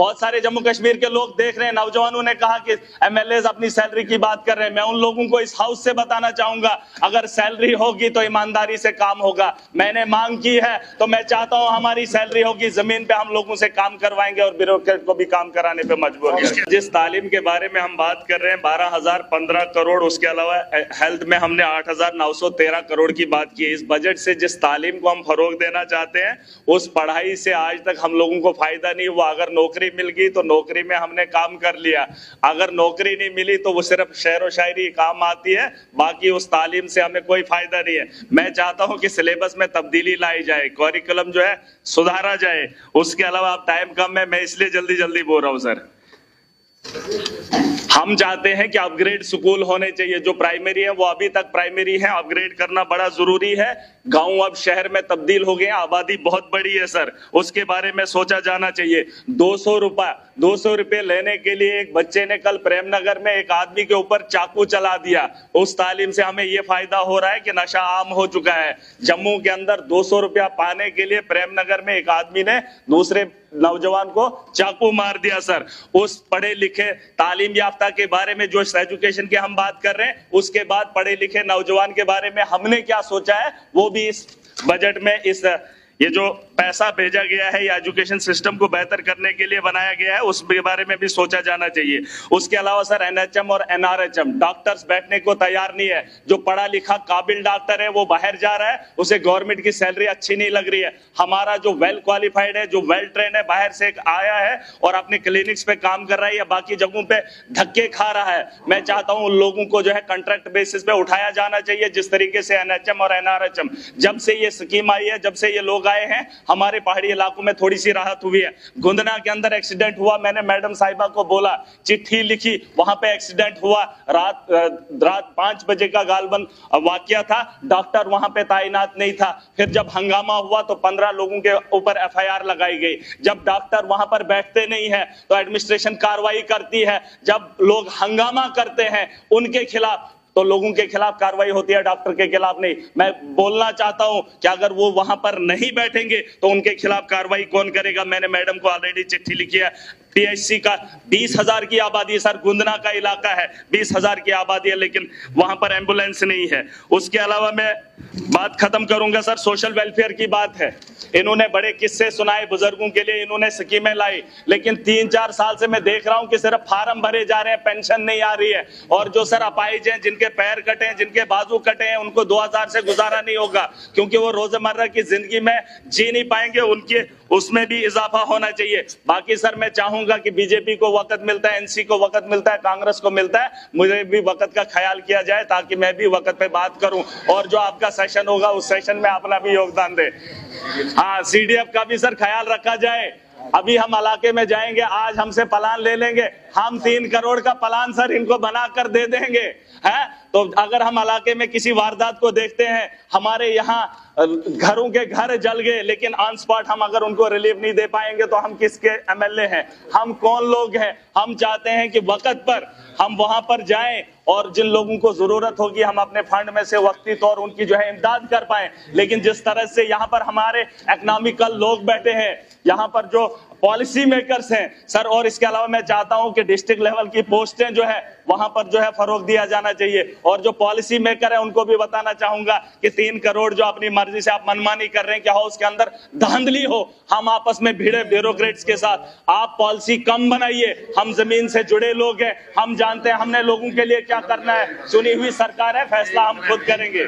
बहुत सारे जम्मू कश्मीर के लोग देख रहे हैं, नौजवानों ने कहा कि एमएलए अपनी सैलरी की बात कर रहे हैं। मैं उन लोगों को इस हाउस से बताना चाहूंगा, अगर सैलरी होगी तो ईमानदारी से काम होगा। मैंने मांग की है तो मैं चाहता हूं हमारी सैलरी होगी, जमीन पे हम लोगों से काम करवाएंगे और ब्यूरोक्रेट को भी काम कराने पे मजबूर करेंगे। जिस तालीम के बारे में हम बात कर रहे हैं 12,015 करोड़, उसके अलावा हेल्थ में हमने 8,913 करोड़ की बात की है। इस बजट से जिस तालीम को हम फरोग देना चाहते हैं उस पढ़ाई से आज तक हम लोगों को फायदा नहीं हुआ। अगर नौकरी मिल गई तो नौकरी में हमने काम कर लिया, अगर नौकरी नहीं मिली तो वो सिर्फ शेर व शायरी काम आती है, बाकी उस तालीम से हमें कोई फायदा नहीं है। मैं चाहता हूं कि सिलेबस में तब्दीली लाई जाए, करिकुलम जो है सुधारा जाए। उसके अलावा अब टाइम कम है, मैं इसलिए जल्दी जल्दी बोल रहा हूं सर। हम चाहते हैं कि अपग्रेड स्कूल होने चाहिए। जो प्राइमरी है वो अभी तक प्राइमरी है, अपग्रेड करना बड़ा जरूरी है। गांव अब शहर में तब्दील हो गए हैं, आबादी बहुत बड़ी है सर, उसके बारे में सोचा जाना चाहिए। 200 रुपए लेने के लिए एक बच्चे ने कल प्रेमनगर में एक आदमी के ऊपर चाकू चला दिया। उस तालीम से हमें ये फायदा हो रहा है कि नशा आम हो चुका है। जम्मू के अंदर 200 रुपया पाने के लिए प्रेमनगर में एक आदमी ने दूसरे नौजवान को चाकू मार दिया सर। उस पढ़े लिखे तालीम याफ्ता के बारे में जो एजुकेशन की हम बात कर रहे हैं, उसके बाद पढ़े लिखे नौजवान के बारे में हमने क्या सोचा है वो भी इस बजट में, इस ये जो पैसा भेजा गया है या एजुकेशन सिस्टम को बेहतर करने के लिए बनाया गया है उसके बारे में भी सोचा जाना चाहिए। उसके अलावा सर एनएचएम और एनआरएचएम, डॉक्टर्स बैठने को तैयार नहीं है। जो पढ़ा लिखा काबिल डॉक्टर है वो बाहर जा रहा है, उसे गवर्नमेंट की सैलरी अच्छी नहीं लग रही है। हमारा जो वेल क्वालिफाइड है, जो वेल ट्रेन है, बाहर से आया है और अपने क्लिनिक्स पे काम कर रहा है या बाकी जगहों पे धक्के खा रहा है। मैं चाहता हूं उन लोगों को जो है कॉन्ट्रैक्ट बेसिस पे उठाया जाना चाहिए, जिस तरीके से एनएचएम और एनआरएचएम जब से ये स्कीम आई है, जब से ये लोग आए हैं, हमारे पहाड़ी इलाकों में थोड़ी सी राहत हुई है। गुंदना के अंदर एक्सीडेंट हुआ, मैंने मैडम साहिबा को बोला, चिट्ठी लिखी, वहां पे एक्सीडेंट हुआ, रात 5 बजे का गालबन वाकया था, डॉक्टर वहां पे तैनात नहीं था। फिर जब हंगामा हुआ तो 15 लोगों के ऊपर एफआईआर लगाई गई। जब डॉक्टर वहां पर बैठते नहीं है तो एडमिनिस्ट्रेशन कार्रवाई करती है, जब लोग हंगामा करते हैं उनके खिलाफ तो लोगों के खिलाफ कार्रवाई होती है, डॉक्टर के खिलाफ नहीं। मैं बोलना चाहता हूं कि अगर वो वहां पर नहीं बैठेंगे तो उनके खिलाफ कार्रवाई कौन करेगा। मैंने मैडम को ऑलरेडी चिट्ठी लिखी है। पीएचसी का 20,000 की आबादी है सर, गुंदना का इलाका है, 20,000 की आबादी है, लेकिन वहां पर एम्बुलेंस नहीं है। उसके अलावा मैं बात खत्म करूंगा सर, सोशल वेलफेयर की बात है। इन्होंने बड़े किस्से सुनाए, बुजुर्गों के लिए इन्होंने स्कीमें लाई, लेकिन 3-4 साल से मैं देख रहा हूं कि सिर्फ फार्म भरे जा रहे हैं, पेंशन नहीं आ रही है। और जो सर अपाहिज हैं, जिनके पैर कटे हैं, जिनके बाजू कटे हैं, उनको 2000 से गुजारा नहीं होगा, क्योंकि वो रोजमर्रा की जिंदगी में जी नहीं पाएंगे। उनके उसमें भी इजाफा होना चाहिए। बाकी सर मैं चाहूंगा कि बीजेपी को वक्त मिलता है, एनसी को वक्त मिलता है, कांग्रेस को मिलता है, मुझे भी वक्त का ख्याल किया जाए ताकि मैं भी वक्त पे बात करूं और जो आपका सेशन होगा उस सेशन में अपना भी योगदान दे। हाँ, सीडीएफ का भी सर ख्याल रखा जाए। अभी हम इलाके में जाएंगे, आज हमसे प्लान ले लेंगे, हम 3 करोड़ का प्लान सर इनको बनाकर दे देंगे, है। तो अगर हम इलाके में किसी वारदात को देखते हैं, हमारे यहाँ घरों के घर जल गए, लेकिन ऑन स्पॉट हम अगर उनको रिलीफ नहीं दे पाएंगे तो हम किसके एमएलए हैं, हम कौन लोग हैं। हम चाहते हैं कि वक्त पर हम वहां पर जाएं और जिन लोगों को जरूरत होगी हम अपने फंड में से वक्ती तौर उनकी जो है इमदाद कर पाए। लेकिन जिस तरह से यहाँ पर हमारे इकोनॉमिकल लोग बैठे हैं, यहाँ पर जो पॉलिसी मेकर्स हैं सर, और इसके अलावा मैं चाहता हूं कि डिस्ट्रिक्ट लेवल की पोस्टें जो है वहां पर जो है फरोग दिया जाना चाहिए। और जो पॉलिसी मेकर है उनको भी बताना चाहूंगा कि 3 करोड़ जो अपनी मर्जी से आप मनमानी कर रहे हैं, क्या हाउस के अंदर धांधली हो, हम आपस में भिड़े ब्यूरोक्रेट्स के साथ, आप पॉलिसी कम बनाइए। हम जमीन से जुड़े लोग हैं, हम जानते हैं हमने लोगों के लिए क्या करना है, चुनी हुई सरकार है, फैसला हम खुद करेंगे।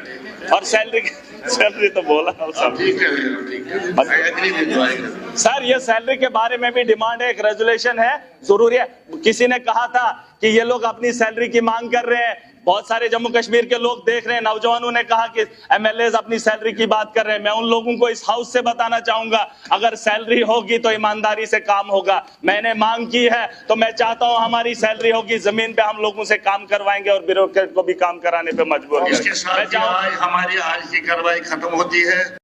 और सैलरी तो बोला सर, ये सैलरी के बारे में भी डिमांड है, एक रेजुलेशन है, जरूरी है। किसी ने कहा था कि ये लोग अपनी सैलरी की मांग कर रहे हैं, बहुत सारे जम्मू कश्मीर के लोग देख रहे हैं, नौजवानों ने कहा कि एमएलए अपनी सैलरी की बात कर रहे हैं। मैं उन लोगों को इस हाउस से बताना चाहूंगा, अगर सैलरी होगी तो ईमानदारी से काम होगा। मैंने मांग की है तो मैं चाहता हूं हमारी सैलरी होगी, जमीन पे हम लोगों से काम करवाएंगे और ब्यूरोक्रेट को भी काम कराने पे मजबूर करेंगे। हमारी आज की कार्रवाई खत्म होती है।